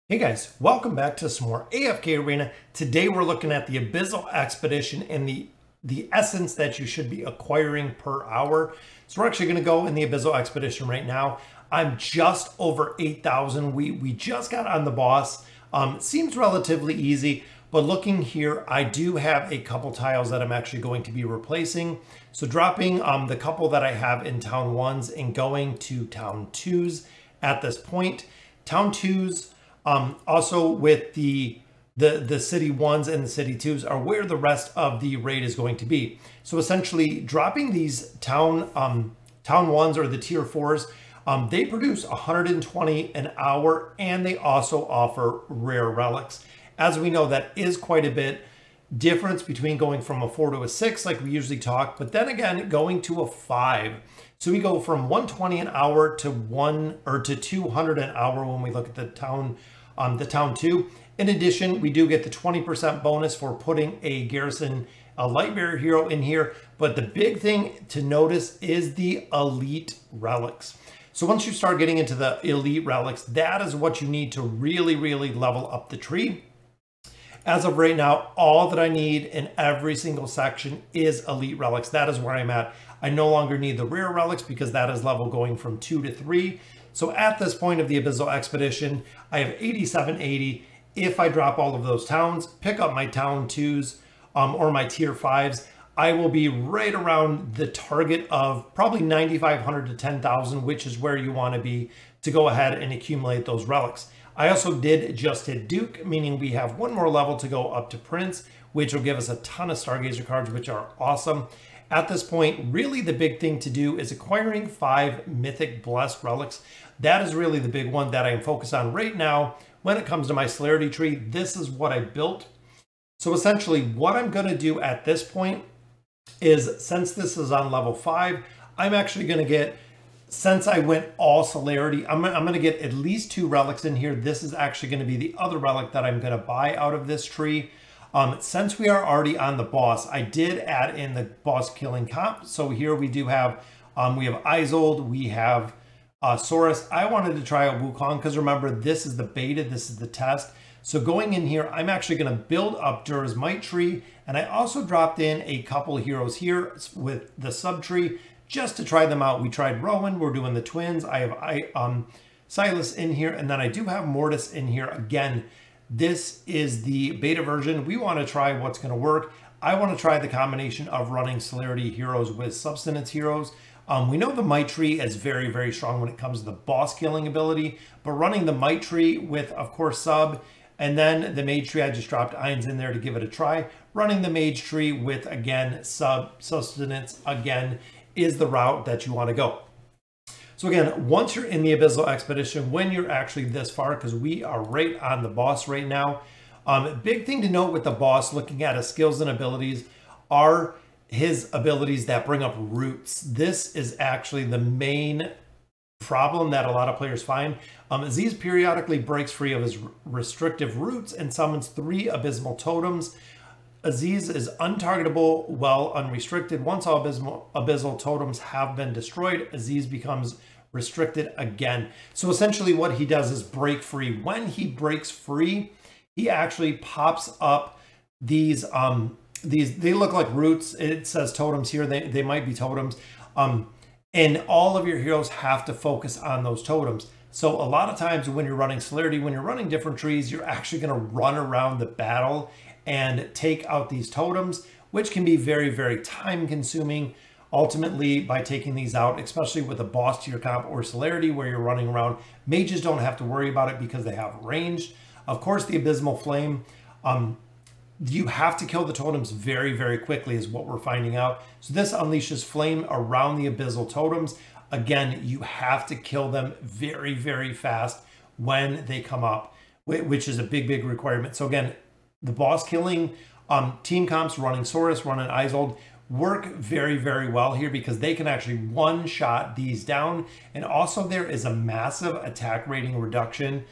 Hey guys, welcome back to some more AFK Arena. Today we're looking at the Abyssal Expedition and the essence that you should be acquiring per hour. So we're actually going to go in the Abyssal Expedition right now. I'm just over 8,000. We just got on the boss. It seems relatively easy, but looking here, I do have a couple tiles that I'm actually going to be replacing. So dropping the couple that I have in Town 1s and going to Town 2s at this point. Town 2s, also with the city 1s and the city 2s are where the rest of the raid is going to be. So essentially dropping these town 1s or the tier 4s, they produce 120 an hour, and they also offer rare relics. As we know, that is quite a bit difference between going from a 4 to a 6 like we usually talk, but then again going to a 5. So we go from 120 an hour to 200 an hour when we look at the town 2. In addition, we do get the 20% bonus for putting a garrison, a light bearer hero in here. But the big thing to notice is the elite relics. So once you start getting into the elite relics, that is what you need to really level up the tree. As of right now, all that I need in every single section is elite relics. That is where I'm at. I no longer need the rare relics because that is level going from 2 to 3. So at this point of the Abyssal Expedition, I have 8780. If I drop all of those towns, pick up my town 2s or my tier 5s, I will be right around the target of probably 9,500 to 10,000, which is where you want to be to go ahead and accumulate those relics. I also did just hit Duke, meaning we have one more level to go up to Prince, which will give us a ton of Stargazer cards, which are awesome. At this point, really the big thing to do is acquiring 5 Mythic Blessed Relics. That is really the big one that I am focused on right now. When it comes to my celerity tree, this is what I built. So essentially what I'm going to do at this point is, since this is on level 5, I'm actually going to get, since I went all celerity, I'm going to get at least 2 relics in here. This is actually going to be the other relic that I'm going to buy out of this tree. Since we are already on the boss, I did add in the boss killing comp. So here we do have, we have Isold, we have Saurus. I wanted to try out Wukong because remember, this is the beta, this is the test. So going in here, I'm actually going to build up Dur's Might Tree, and I also dropped in a couple heroes here with the sub tree just to try them out. We tried Rowan, we're doing the twins. I have Silas in here, and then I do have Mortis in here again. This is the beta version. We want to try what's going to work. I want to try the combination of running celerity heroes with substance heroes. We know the Might Tree is very strong when it comes to the boss killing ability, but running the Might Tree with, of course, sub, and then the Mage Tree, I just dropped Ions in there to give it a try. Running the Mage Tree with, again, sustenance, again, is the route that you want to go. So again, once you're in the Abyssal Expedition, when you're actually this far, because we are right on the boss right now, big thing to note with the boss, looking at his skills and abilities, are his abilities that bring up roots. This is actually the main problem that a lot of players find. Aziz periodically breaks free of his restrictive roots and summons 3 abysmal totems. Aziz is untargetable while unrestricted. Once all abyssal totems have been destroyed, Aziz becomes restricted again. So essentially what he does is break free. When he breaks free, he actually pops up these they look like roots. It says totems here. They might be totems. And all of your heroes have to focus on those totems. So a lot of times when you're running celerity, when you're running different trees, you're actually going to run around the battle and take out these totems, which can be very time consuming. Ultimately, by taking these out, especially with a boss tier comp or celerity where you're running around, mages don't have to worry about it because they have range. Of course, the Abysmal Flame, you have to kill the totems very quickly is what we're finding out. So this unleashes flame around the abyssal totems. Again, you have to kill them very fast when they come up, which is a big requirement. So again, the boss killing team comps running Saurus, running Isold work very well here because they can actually one-shot these down. And also there is a massive attack rating reduction,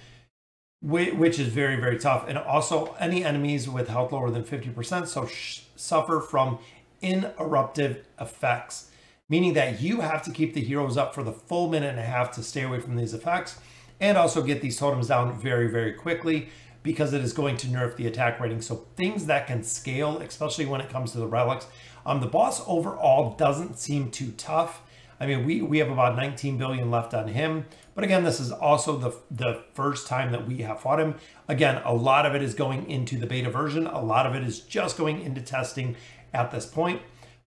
which is very tough. And also any enemies with health lower than 50% suffer from interruptive effects, meaning that you have to keep the heroes up for the full minute and a half to stay away from these effects. and also get these totems down very, very quickly, because it is going to nerf the attack rating. So things that can scale, especially when it comes to the relics. The boss overall doesn't seem too tough. I mean, we have about 19 billion left on him. But again, this is also the first time that we have fought him. Again, a lot of it is going into the beta version. A lot of it is just going into testing at this point.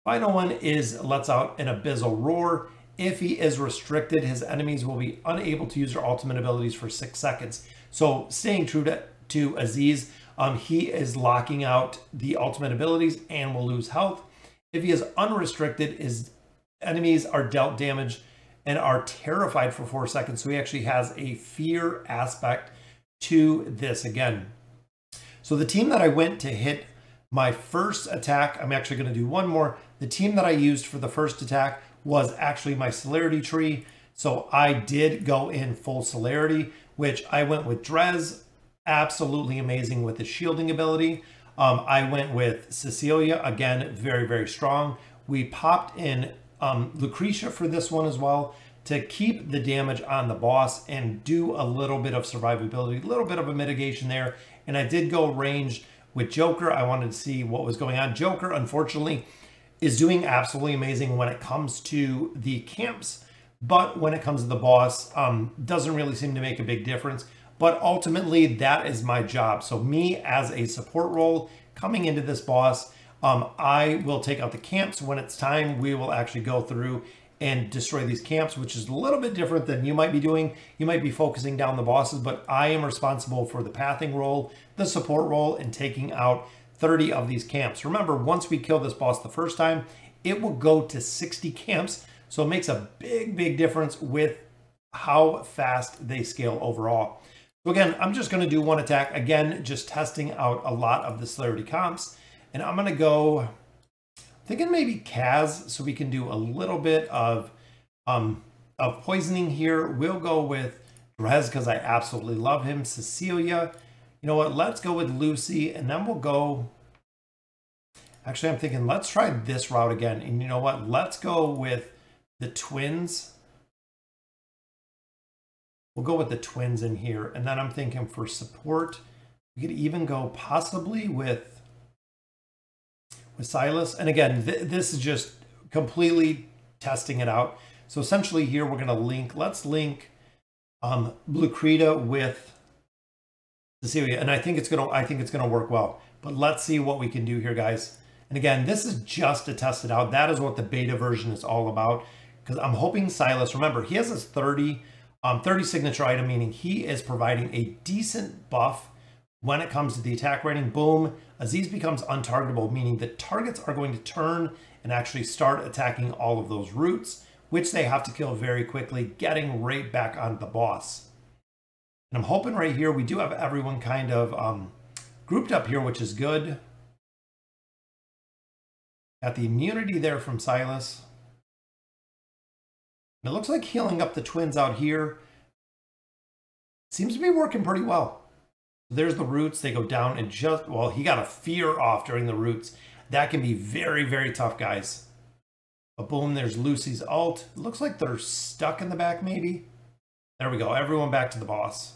Final one is lets out an Abyssal Roar. If he is restricted, his enemies will be unable to use their ultimate abilities for 6 seconds. So staying true to Aziz, he is locking out the ultimate abilities and will lose health. If he is unrestricted, his enemies are dealt damage and are terrified for 4 seconds. So he actually has a fear aspect to this again. So the team that I went to hit my first attack, I'm actually going to do one more. The team that I used for the first attack was actually my celerity tree. So I did go in full celerity, which I went with Drez, absolutely amazing with the shielding ability. I went with Cecilia, again, very, very strong. We popped in Lucretia for this one as well to keep the damage on the boss and do a little bit of survivability, a little bit of a mitigation there. And I did go ranged with Joker. I wanted to see what was going on. Joker, unfortunately, is doing absolutely amazing when it comes to the camps, but when it comes to the boss, doesn't really seem to make a big difference. But ultimately, that is my job. So me as a support role coming into this boss, I will take out the camps. When it's time, we will actually go through and destroy these camps, which is a little bit different than you might be doing. You might be focusing down the bosses, but I am responsible for the pathing role, the support role, and taking out 30 of these camps. Remember, once we kill this boss the first time, it will go to 60 camps. So it makes a big, big difference with how fast they scale overall. So again, I'm just going to do one attack. Again, just testing out a lot of the celerity comps. And I'm going to go, I'm thinking maybe Kaz, so we can do a little bit of poisoning here. We'll go with Drez because I absolutely love him. Cecilia. You know what? Let's go with Lucy, and then we'll go. Actually, I'm thinking let's try this route again. And you know what? Let's go with the twins. We'll go with the twins in here. And then I'm thinking for support, we could even go possibly with Silas. And again, this is just completely testing it out. So essentially here we're going to link, let's link Lucretia with Cecilia. And I think it's going to work well. But let's see what we can do here, guys. And again, this is just to test it out. That is what the beta version is all about. Because I'm hoping Silas, remember, he has his 30 signature item, meaning he is providing a decent buff when it comes to the attack rating. Boom, Aziz becomes untargetable, meaning that targets are going to turn and actually start attacking all of those roots, which they have to kill very quickly, getting right back on the boss. And I'm hoping right here, we do have everyone kind of grouped up here, which is good. Got the immunity there from Silas. It looks like healing up the twins out here seems to be working pretty well. There's the roots. They go down and just, well, he got a fear off during the roots. That can be very, very tough, guys. But boom, there's Lucy's ult. It looks like they're stuck in the back, maybe. There we go. Everyone back to the boss.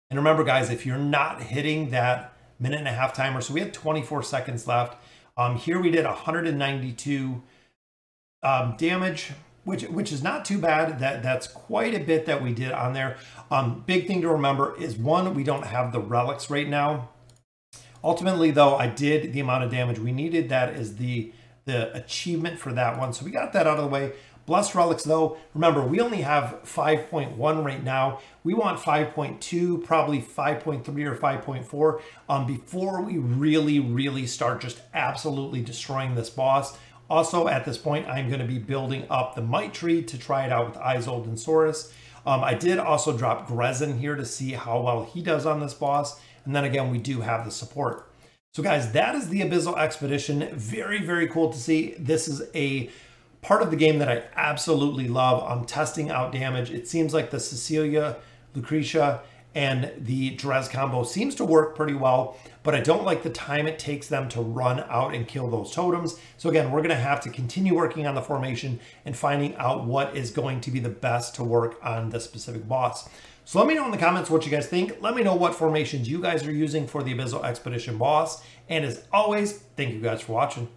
And remember, guys, if you're not hitting that minute-and-a-half timer, so we had 24 seconds left. Here we did 192 damage, which is not too bad. That's quite a bit that we did on there. Big thing to remember is, one, we don't have the relics right now. Ultimately, though, I did the amount of damage we needed. That is the achievement for that one. So we got that out of the way. Blessed relics, though, remember, we only have 5.1 right now. We want 5.2, probably 5.3 or 5.4 before we really start just absolutely destroying this boss. Also, at this point, I'm going to be building up the Might Tree to try it out with Isolde and Saurus. I did also drop Grezin here to see how well he does on this boss. And then again, we do have the support. So guys, that is the Abyssal Expedition. Very, very cool to see. This is a part of the game that I absolutely love. I'm testing out damage. It seems like the Cecilia, Lucretia, and the Drez combo seems to work pretty well, but I don't like the time it takes them to run out and kill those totems. So again, we're gonna have to continue working on the formation and finding out what is going to be the best to work on this specific boss. So let me know in the comments what you guys think. Let me know what formations you guys are using for the Abyssal Expedition boss. And as always, thank you guys for watching.